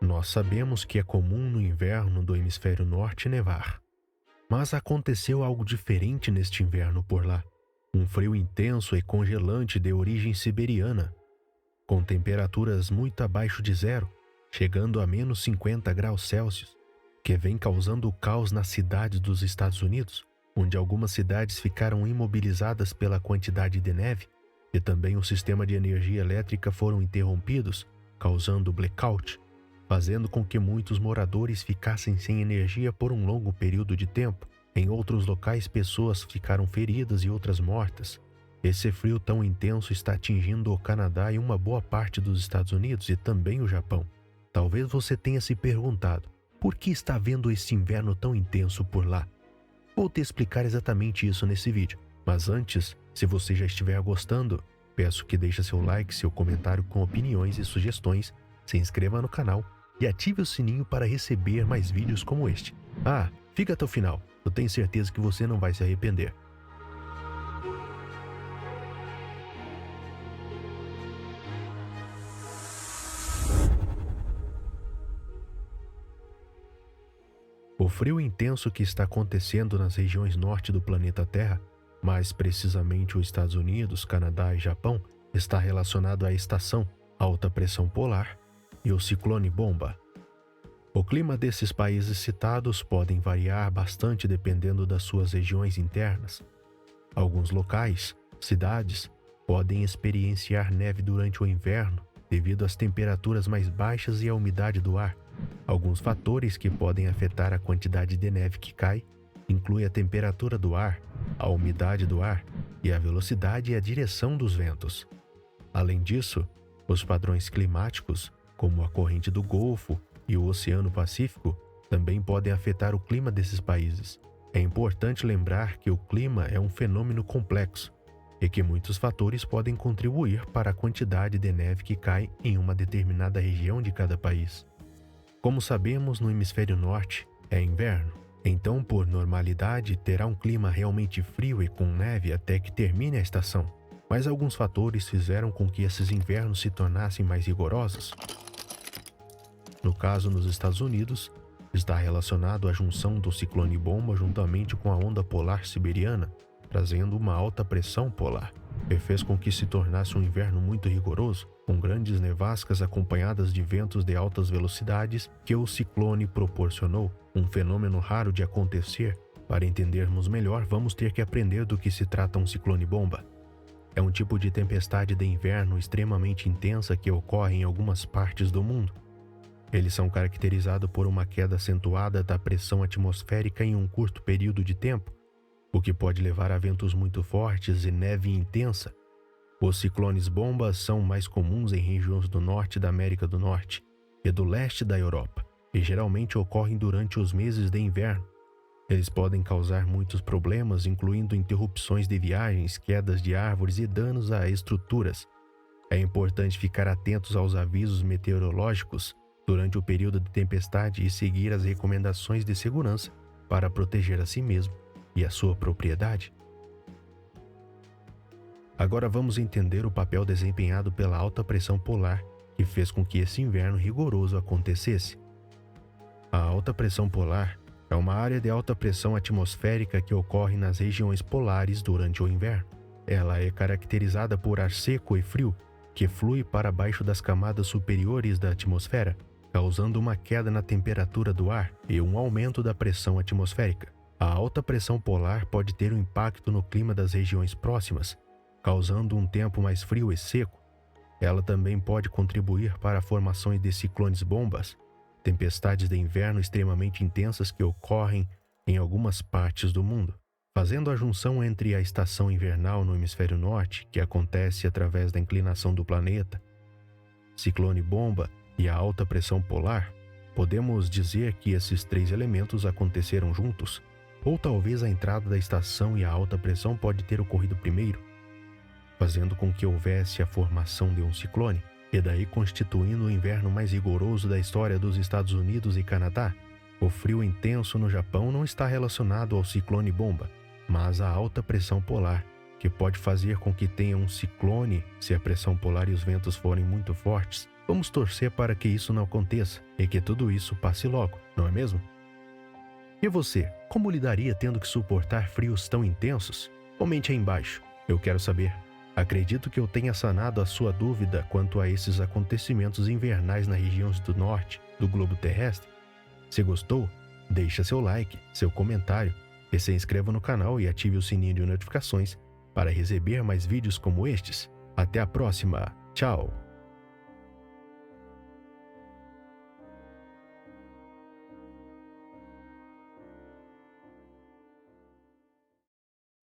Nós sabemos que é comum no inverno do hemisfério norte nevar. Mas aconteceu algo diferente neste inverno por lá. Um frio intenso e congelante de origem siberiana, com temperaturas muito abaixo de zero, chegando a menos 50 graus Celsius, que vem causando caos nas cidades dos Estados Unidos, onde algumas cidades ficaram imobilizadas pela quantidade de neve, e também o sistema de energia elétrica foram interrompidos, causando blackout, fazendo com que muitos moradores ficassem sem energia por um longo período de tempo. Em outros locais, pessoas ficaram feridas e outras mortas. Esse frio tão intenso está atingindo o Canadá e uma boa parte dos Estados Unidos e também o Japão. Talvez você tenha se perguntado, por que está havendo esse inverno tão intenso por lá? Vou te explicar exatamente isso nesse vídeo. Mas antes, se você já estiver gostando, peço que deixe seu like, seu comentário com opiniões e sugestões, se inscreva no canal e ative o sininho para receber mais vídeos como este. Fica até o final, eu tenho certeza que você não vai se arrepender. O frio intenso que está acontecendo nas regiões norte do planeta Terra, mais precisamente os Estados Unidos, Canadá e Japão, está relacionado à estação alta pressão polar e o ciclone bomba. O clima desses países citados podem variar bastante dependendo das suas regiões internas. Alguns locais, cidades, podem experienciar neve durante o inverno devido às temperaturas mais baixas e à umidade do ar. Alguns fatores que podem afetar a quantidade de neve que cai incluem a temperatura do ar, a umidade do ar e a velocidade e a direção dos ventos. Além disso, os padrões climáticos, como a corrente do Golfo e o Oceano Pacífico, também podem afetar o clima desses países. É importante lembrar que o clima é um fenômeno complexo e que muitos fatores podem contribuir para a quantidade de neve que cai em uma determinada região de cada país. Como sabemos, no hemisfério norte é inverno, então por normalidade terá um clima realmente frio e com neve até que termine a estação. Mas alguns fatores fizeram com que esses invernos se tornassem mais rigorosos. No caso, nos Estados Unidos, está relacionado à junção do ciclone bomba juntamente com a onda polar siberiana, trazendo uma alta pressão polar, que fez com que se tornasse um inverno muito rigoroso, com grandes nevascas acompanhadas de ventos de altas velocidades que o ciclone proporcionou, um fenômeno raro de acontecer. Para entendermos melhor, vamos ter que aprender do que se trata um ciclone bomba. É um tipo de tempestade de inverno extremamente intensa que ocorre em algumas partes do mundo. Eles são caracterizados por uma queda acentuada da pressão atmosférica em um curto período de tempo, o que pode levar a ventos muito fortes e neve intensa. Os ciclones bombas são mais comuns em regiões do norte da América do Norte e do leste da Europa, e geralmente ocorrem durante os meses de inverno. Eles podem causar muitos problemas, incluindo interrupções de viagens, quedas de árvores e danos a estruturas. É importante ficar atentos aos avisos meteorológicos durante o período de tempestade e seguir as recomendações de segurança para proteger a si mesmo e a sua propriedade. Agora vamos entender o papel desempenhado pela alta pressão polar que fez com que esse inverno rigoroso acontecesse. A alta pressão polar é uma área de alta pressão atmosférica que ocorre nas regiões polares durante o inverno. Ela é caracterizada por ar seco e frio que flui para baixo das camadas superiores da atmosfera, causando uma queda na temperatura do ar e um aumento da pressão atmosférica. A alta pressão polar pode ter um impacto no clima das regiões próximas, causando um tempo mais frio e seco. Ela também pode contribuir para a formação de ciclones bombas, tempestades de inverno extremamente intensas que ocorrem em algumas partes do mundo. Fazendo a junção entre a estação invernal no hemisfério norte, que acontece através da inclinação do planeta, ciclone bomba e a alta pressão polar, podemos dizer que esses três elementos aconteceram juntos, ou talvez a entrada da estação e a alta pressão pode ter ocorrido primeiro, fazendo com que houvesse a formação de um ciclone, e daí constituindo o inverno mais rigoroso da história dos Estados Unidos e Canadá. O frio intenso no Japão não está relacionado ao ciclone bomba, mas à alta pressão polar, que pode fazer com que tenha um ciclone se a pressão polar e os ventos forem muito fortes. Vamos torcer para que isso não aconteça e que tudo isso passe logo, não é mesmo? E você, como lidaria tendo que suportar frios tão intensos? Comente aí embaixo, eu quero saber. Acredito que eu tenha sanado a sua dúvida quanto a esses acontecimentos invernais nas regiões do norte do globo terrestre. Se gostou, deixa seu like, seu comentário e se inscreva no canal e ative o sininho de notificações para receber mais vídeos como estes. Até a próxima. Tchau!